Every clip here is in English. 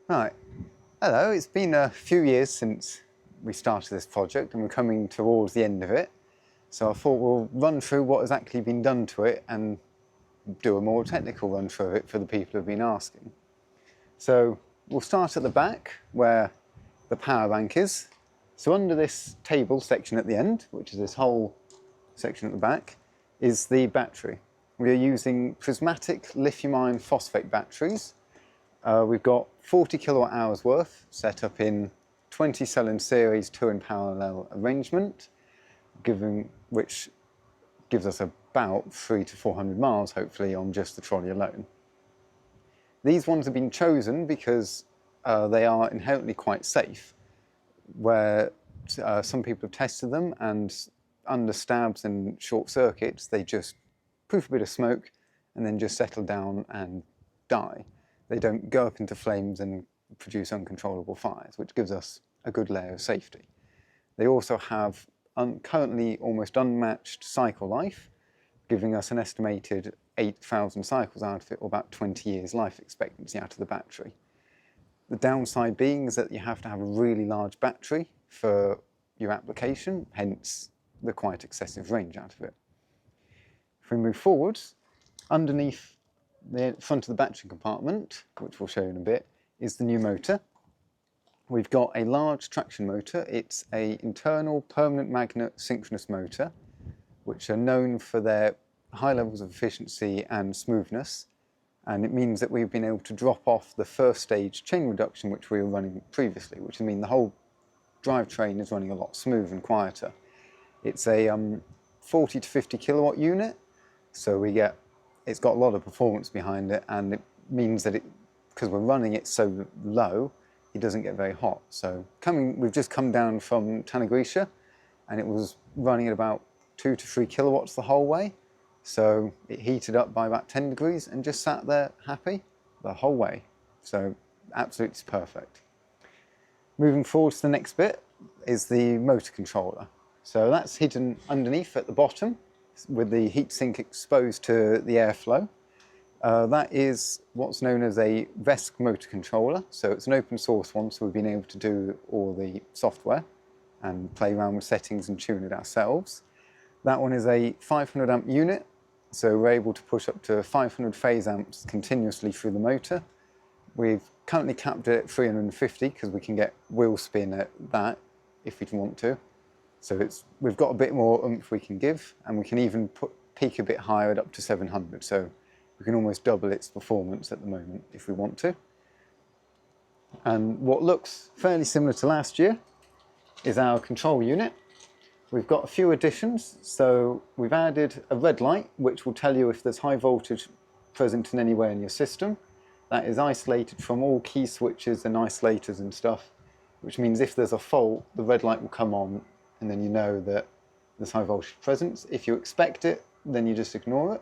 Right, hello, it's been a few years since we started this project and we're coming towards the end of it. So I thought we'll run through what has actually been done to it and do a more technical run through it for the people who've been asking. So we'll start at the back where the power bank is. So under this table section at the end, which is this whole section at the back, is the battery. We are using prismatic lithium-ion phosphate batteries. We've got 40 kilowatt hours worth set up in 20 cell in series 2 in parallel arrangement, which gives us about 300 to 400 miles hopefully on just the trolley alone. These ones have been chosen because they are inherently quite safe, where some people have tested them and under stabs and short circuits they just poof a bit of smoke and then just settle down and die. They don't go up into flames and produce uncontrollable fires, which gives us a good layer of safety. They also have currently almost unmatched cycle life, giving us an estimated 8,000 cycles out of it, or about 20 years life expectancy out of the battery. The downside being is that you have to have a really large battery for your application, hence the quite excessive range out of it. If we move forwards, underneath the front of the battery compartment, which we'll show you in a bit, is the new motor. We've got a large traction motor. It's an internal permanent magnet synchronous motor, which are known for their high levels of efficiency and smoothness. And it means that we've been able to drop off the first stage chain reduction, which we were running previously, which means the whole drivetrain is running a lot smoother and quieter. It's a 40 to 50 kilowatt unit, so it's got a lot of performance behind it, and it means that because we're running it so low, it doesn't get very hot. So we've just come down from Tanagrisha, and it was running at about 2 to 3 kilowatts the whole way. So it heated up by about 10 degrees and just sat there happy the whole way. So absolutely perfect. Moving forward to the next bit is the motor controller. So that's hidden underneath at the bottom with the heatsink exposed to the airflow. That is what's known as a VESC motor controller. So it's an open source one, so we've been able to do all the software and play around with settings and tune it ourselves. That one is a 500 amp unit, so we're able to push up to 500 phase amps continuously through the motor. We've currently capped it at 350 because we can get wheel spin at that if we want to. So we've got a bit more oomph we can give, and we can even peak a bit higher at up to 700. So we can almost double its performance at the moment if we want to. And what looks fairly similar to last year is our control unit. We've got a few additions. So we've added a red light, which will tell you if there's high voltage present in anywhere in your system. That is isolated from all key switches and isolators and stuff, which means if there's a fault, the red light will come on, and then you know that there's high voltage presence. If you expect it, then you just ignore it.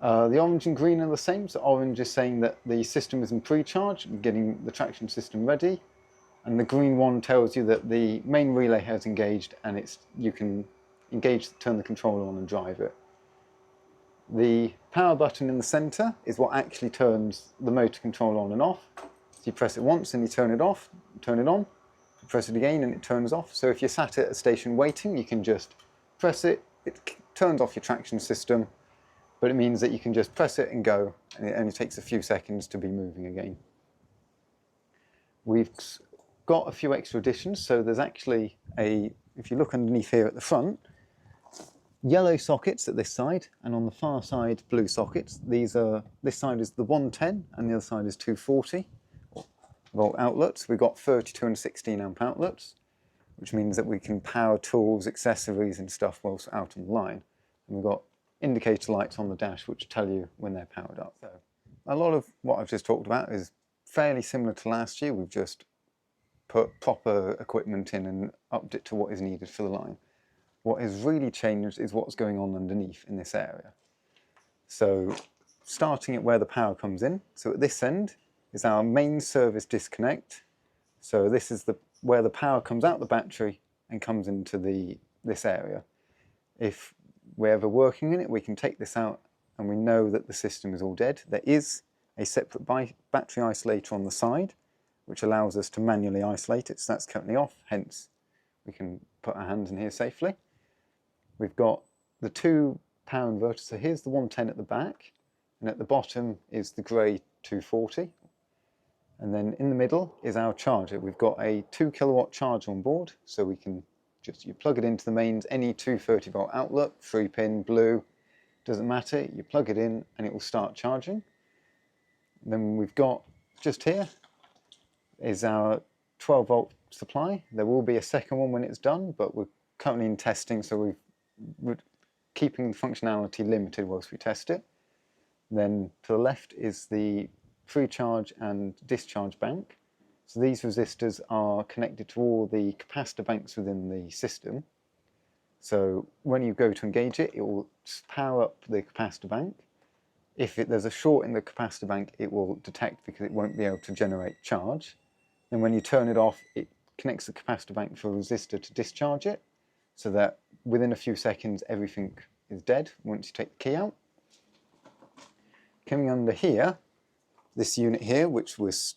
The orange and green are the same. So orange is saying that the system is in pre-charge, getting the traction system ready. And the green one tells you that the main relay has engaged, and you can turn the controller on and drive it. The power button in the center is what actually turns the motor controller on and off. So you press it once and you turn it off, turn it on. You press it again and it turns off. So if you're sat at a station waiting, you can just press it, it turns off your traction system, but it means that you can just press it and go, and it only takes a few seconds to be moving again. We've got a few extra additions. So there's actually if you look underneath here at the front, yellow sockets at this side, and on the far side blue sockets. This side is the 110 and the other side is 240 volt outlets. We've got 32 and 16 amp outlets, which means that we can power tools, accessories and stuff whilst out on the line. And we've got indicator lights on the dash which tell you when they're powered up. So a lot of what I've just talked about is fairly similar to last year. We've just put proper equipment in and upped it to what is needed for the line. What has really changed is what's going on underneath in this area. So starting at where the power comes in. So at this end is our main service disconnect. So this is where the power comes out the battery and comes into this area. If we're ever working in it, we can take this out and we know that the system is all dead. There is a separate battery isolator on the side, which allows us to manually isolate it. So that's currently off, hence we can put our hands in here safely. We've got the 2 power inverter. So here's the 110 at the back, and at the bottom is the grey 240. And then in the middle is our charger. We've got a 2 kilowatt charger on board, so we can you plug it into the mains, any 230 volt outlet, 3-pin, blue, doesn't matter, you plug it in and it will start charging. And then we've got just here is our 12 volt supply. There will be a second one when it's done, but we're currently in testing, so we're keeping the functionality limited whilst we test it. Then to the left is the pre-charge and discharge bank. So these resistors are connected to all the capacitor banks within the system. So when you go to engage it, it will power up the capacitor bank. If there's a short in the capacitor bank, it will detect because it won't be able to generate charge. And when you turn it off, it connects the capacitor bank for a resistor to discharge it, so that within a few seconds everything is dead once you take the key out. Coming under here, this unit here, which was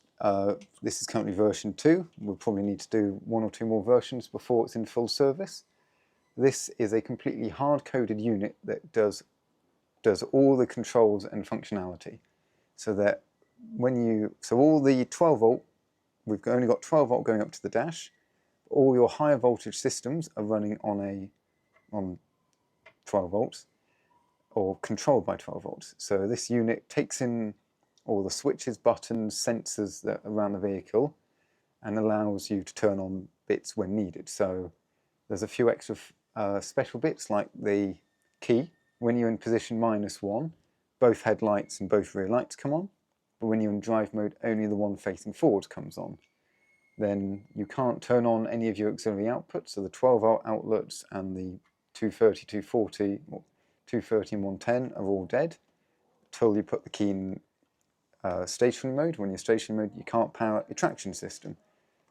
this is currently version 2. We'll probably need to do 1 or 2 more versions before it's in full service. This is a completely hard-coded unit that does all the controls and functionality. So that all the 12 volt, we've only got 12 volt going up to the dash. All your higher voltage systems are running on 12 volts or controlled by 12 volts. So this unit takes in all the switches, buttons, sensors that are around the vehicle and allows you to turn on bits when needed. So there's a few extra special bits like the key. When you're in position -1, both headlights and both rear lights come on, but when you're in drive mode, only the one facing forward comes on. Then you can't turn on any of your auxiliary outputs, so the 12 volt outlets and the 230, 240, or 230 and 110 are all dead until you put the key in stationary mode. When you're stationary mode, you can't power your traction system.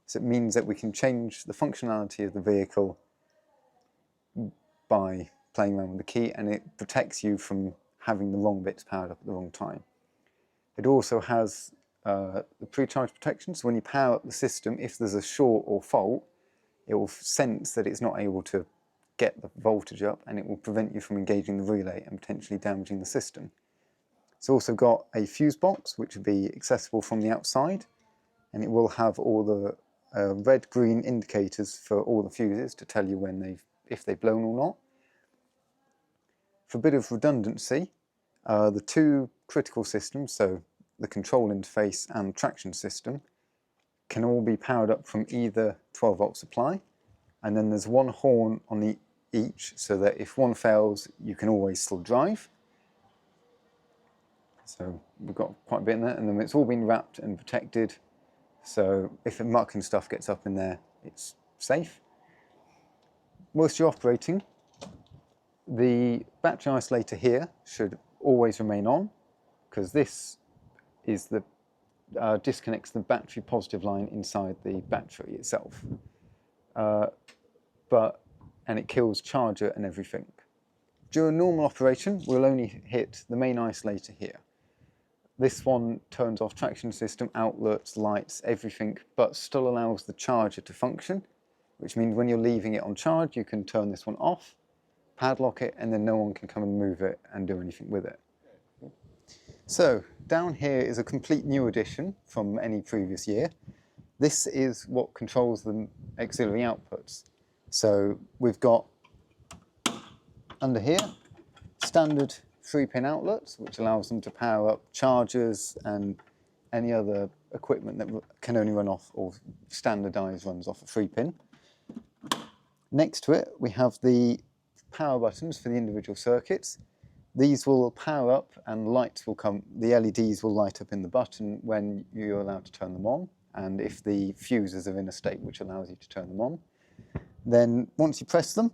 So it means that we can change the functionality of the vehicle by playing around with the key, and it protects you from having the wrong bits powered up at the wrong time. It also has the pre-charge protection, so when you power up the system, if there's a short or fault, it will sense that it's not able to get the voltage up, and it will prevent you from engaging the relay and potentially damaging the system. It's also got a fuse box which will be accessible from the outside, and it will have all the red-green indicators for all the fuses to tell you if they've blown or not. For a bit of redundancy, the 2 critical systems, so the control interface and traction system, can all be powered up from either 12 volt supply, and then there's 1 horn on each, so that if one fails, you can always still drive. So we've got quite a bit in there, and then it's all been wrapped and protected, so if the muck and stuff gets up in there, it's safe. Whilst you're operating, the battery isolator here should always remain on, because this is the disconnects the battery positive line inside the battery itself, and it kills charger and everything. During normal operation, we'll only hit the main isolator here. This one turns off traction system, outlets, lights, everything, but still allows the charger to function, which means when you're leaving it on charge, you can turn this one off, padlock it, and then no one can come and move it and do anything with it. So down here is a complete new addition from any previous year. This is what controls the auxiliary outputs. So we've got under here standard 3-pin outlets, which allows them to power up chargers and any other equipment that can only run off or standardised runs off a 3-pin. Next to it, we have the power buttons for the individual circuits. These will power up and lights will come, the LEDs will light up in the button when you're allowed to turn them on, and if the fuses are in a state which allows you to turn them on. Then once you press them,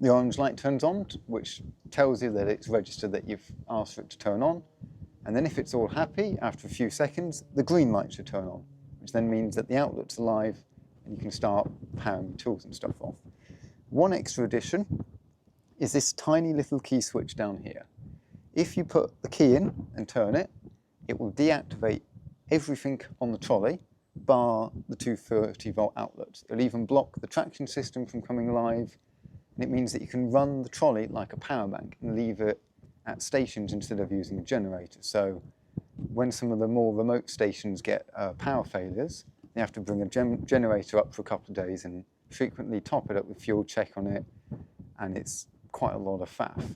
the orange light turns on, which tells you that it's registered that you've asked for it to turn on. And then if it's all happy, after a few seconds, the green light should turn on, which then means that the outlet's alive and you can start powering tools and stuff off. One extra addition is this tiny little key switch down here. If you put the key in and turn it, it will deactivate everything on the trolley, bar the 230-volt outlets. It'll even block the traction system from coming live, and it means that you can run the trolley like a power bank and leave it at stations instead of using a generator. So when some of the more remote stations get power failures, they have to bring a generator up for a couple of days and frequently top it up with fuel, check on it, and it's quite a lot of faff.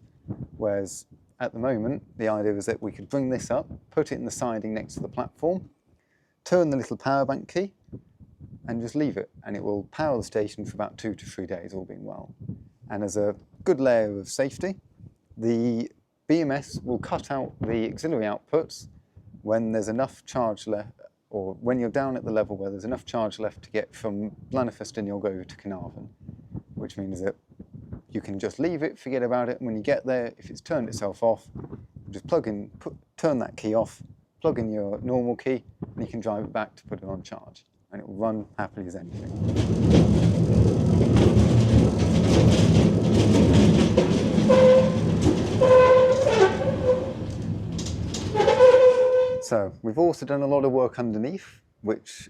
Whereas at the moment, the idea is that we could bring this up, put it in the siding next to the platform, turn the little power bank key, and just leave it, and it will power the station for about 2 to 3 days, all being well. And as a good layer of safety, the BMS will cut out the auxiliary outputs when there's enough charge left, or when you're down at the level where there's enough charge left to get from Ffestiniog over to Carnarvon, which means that you can just leave it, forget about it, and when you get there, if it's turned itself off, just turn that key off, plug in your normal key, and you can drive it back to put it on charge, and it will run happily as anything. So we've also done a lot of work underneath, which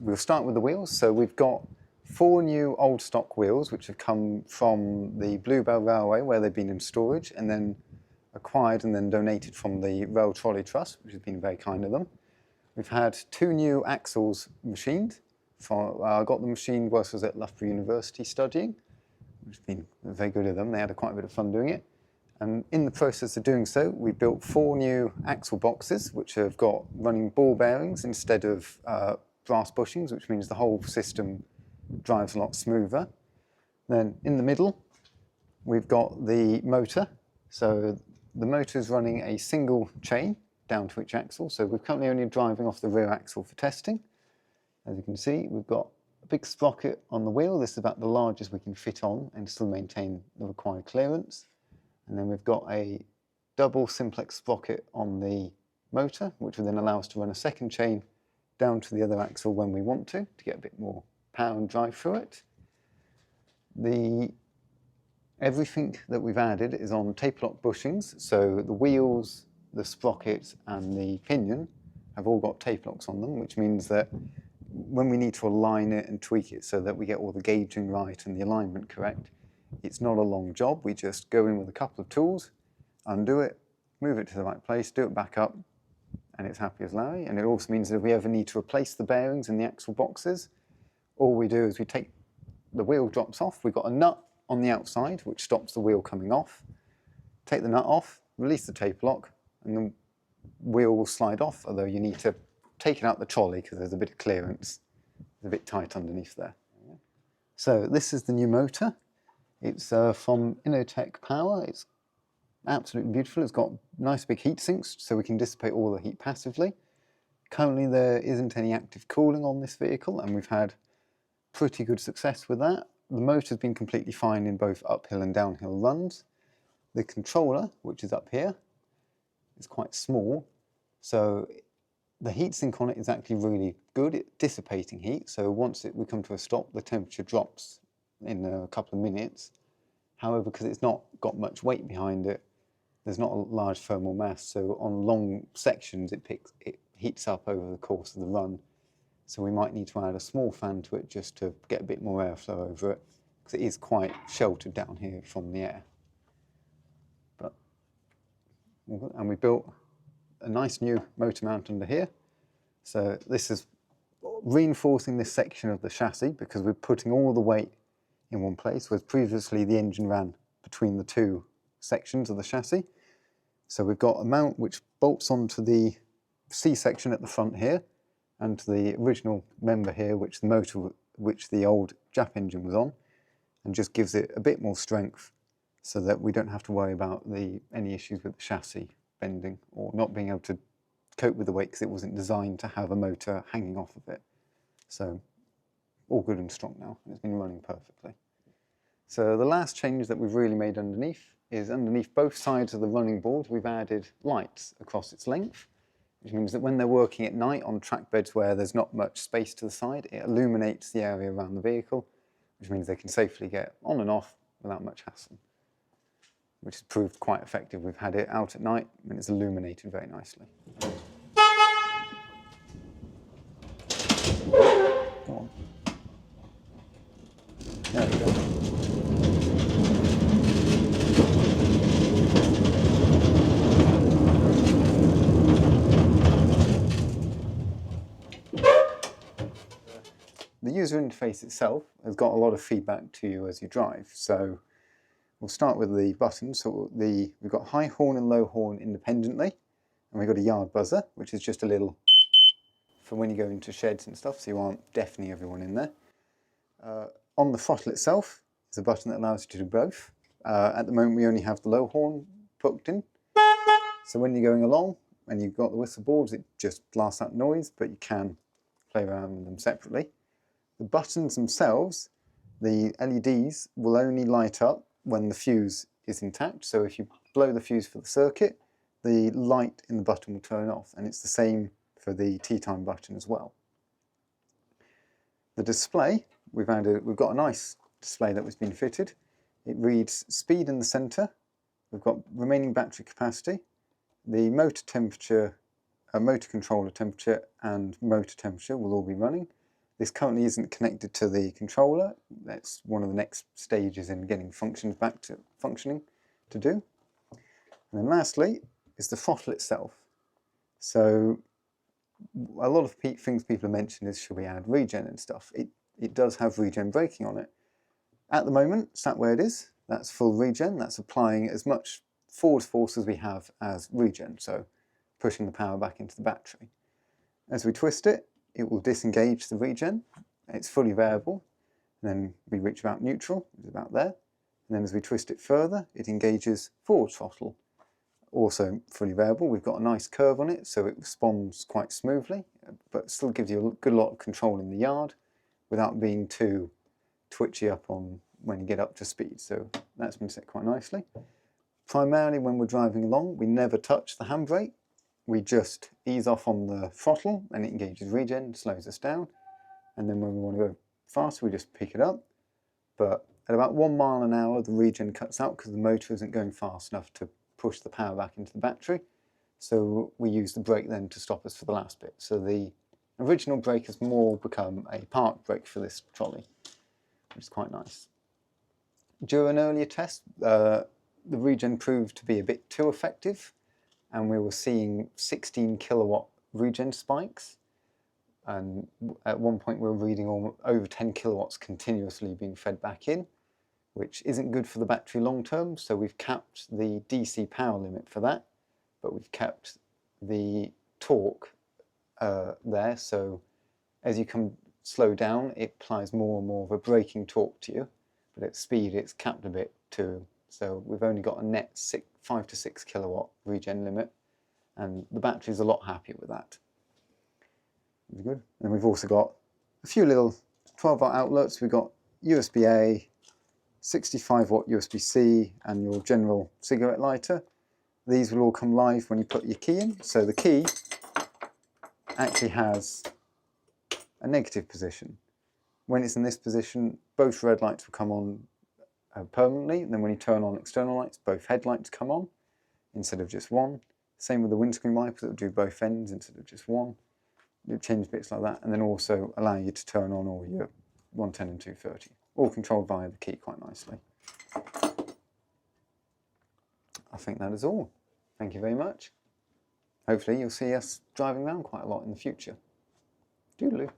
we'll start with the wheels. So we've got 4 new old stock wheels, which have come from the Bluebell Railway, where they've been in storage, and then acquired and then donated from the Rail Trolley Trust, which has been very kind of them. We've had 2 new axles machined. I got them machined whilst I was at Loughborough University studying, which has been very good of them. They had quite a bit of fun doing it. And in the process of doing so, we built 4 new axle boxes, which have got running ball bearings instead of brass bushings, which means the whole system drives a lot smoother. Then in the middle, we've got the motor. So the motor is running a single chain down to each axle. So we're currently only driving off the rear axle for testing. As you can see, we've got a big sprocket on the wheel. This is about the largest we can fit on and still maintain the required clearance. And then we've got a double simplex sprocket on the motor, which will then allow us to run a second chain down to the other axle when we want to get a bit more power and drive through it. Everything that we've added is on taper lock bushings, so the wheels, the sprocket and the pinion have all got taper locks on them, which means that when we need to align it and tweak it so that we get all the gauging right and the alignment correct, it's not a long job. We just go in with a couple of tools, undo it, move it to the right place, do it back up, and it's happy as Larry. And it also means that if we ever need to replace the bearings in the axle boxes, all we do is we take the wheel drops off. We've got a nut on the outside which stops the wheel coming off. Take the nut off, release the taper lock, and the wheel will slide off, although you need to take it out the trolley because there's a bit of clearance. It's a bit tight underneath there. So this is the new motor. It's from Innotech Power. It's absolutely beautiful. It's got nice big heat sinks so we can dissipate all the heat passively. Currently there isn't any active cooling on this vehicle, and we've had pretty good success with that. The motor's been completely fine in both uphill and downhill runs. The controller, which is up here, is quite small, so the heatsink on it is actually really good at dissipating heat. So once we come to a stop, the temperature drops in a couple of minutes. However, because it's not got much weight behind it, there's not a large thermal mass, so on long sections it heats up over the course of the run. So we might need to add a small fan to it just to get a bit more airflow over it, because it is quite sheltered down here from the air. And we built a nice new motor mount under here. So this is reinforcing this section of the chassis because we're putting all the weight in one place, whereas previously the engine ran between the 2 sections of the chassis. So we've got a mount which bolts onto the C section at the front here and to the original member here, which the old Jap engine was on, and just gives it a bit more strength so that we don't have to worry about any issues with the chassis bending or not being able to cope with the weight, because it wasn't designed to have a motor hanging off of it. So all good and strong now, and it's been running perfectly. So the last change that we've really made underneath is underneath both sides of the running board we've added lights across its length, which means that when they're working at night on track beds where there's not much space to the side, it illuminates the area around the vehicle, which means they can safely get on and off without much hassle, which has proved quite effective. We've had it out at night and it's illuminated very nicely. the user interface itself has got a lot of feedback to you as you drive. So we'll start with the buttons. So we've got high horn and low horn independently, and we've got a yard buzzer, which is just a little for when you go into sheds and stuff, so you aren't deafening everyone in there. On the throttle itself is a button that allows you to do both. At the moment we only have the low horn hooked in, so when you're going along and you've got the whistle boards, it just blasts out noise, but you can play around with them separately. The buttons themselves, the LEDs will only light up when the fuse is intact, so if you blow the fuse for the circuit, the light in the button will turn off, and it's the same for the tea time button as well. The display, we've got a nice display that was been fitted. It reads speed in the centre, we've got remaining battery capacity, the motor temperature, motor controller temperature and motor temperature will all be running. This currently isn't connected to the controller. That's one of the next stages in getting functions back to functioning to do. And then lastly is the throttle itself. So a lot of things people have mentioned is should we add regen and stuff. It does have regen braking on it. At the moment, sat where it is, that's full regen. That's applying as much forward force as we have as regen, so pushing the power back into the battery. As we twist it, it will disengage the regen. It's fully variable. And then we reach about neutral, which is about there. And then as we twist it further, it engages forward throttle. Also fully variable. We've got a nice curve on it, so it responds quite smoothly, but still gives you a good lot of control in the yard without being too twitchy up on when you get up to speed. So that's been set quite nicely. Primarily when we're driving along, we never touch the handbrake. We just ease off on the throttle and it engages regen, slows us down. And then when we want to go faster, we just pick it up. But at about 1 mile an hour, the regen cuts out because the motor isn't going fast enough to push the power back into the battery. So we use the brake then to stop us for the last bit. So the original brake has more become a park brake for this trolley, which is quite nice. During an earlier test, the regen proved to be a bit too effective, and we were seeing 16 kilowatt regen spikes. And at one point we were reading over 10 kilowatts continuously being fed back in, which isn't good for the battery long term, so we've capped the DC power limit for that, but we've kept the torque there, so as you come slow down, it applies more and more of a braking torque to you, but at speed it's capped a bit too, so we've only got a net 5 to 6 kilowatt regen limit, and the battery's a lot happier with that. Really good. And then we've also got a few little 12-volt outlets. We've got USB-A, 65-watt USB-C, and your general cigarette lighter. These will all come live when you put your key in. So the key actually has a negative position. When it's in this position, both red lights will come on permanently, and then when you turn on external lights, both headlights come on instead of just one. Same with the windscreen wipers, it'll do both ends instead of just one. It'll change bits like that, and then also allow you to turn on all your 110 and 230, all controlled via the key quite nicely. I think that is all. Thank you very much. Hopefully you'll see us driving around quite a lot in the future. Doodaloo.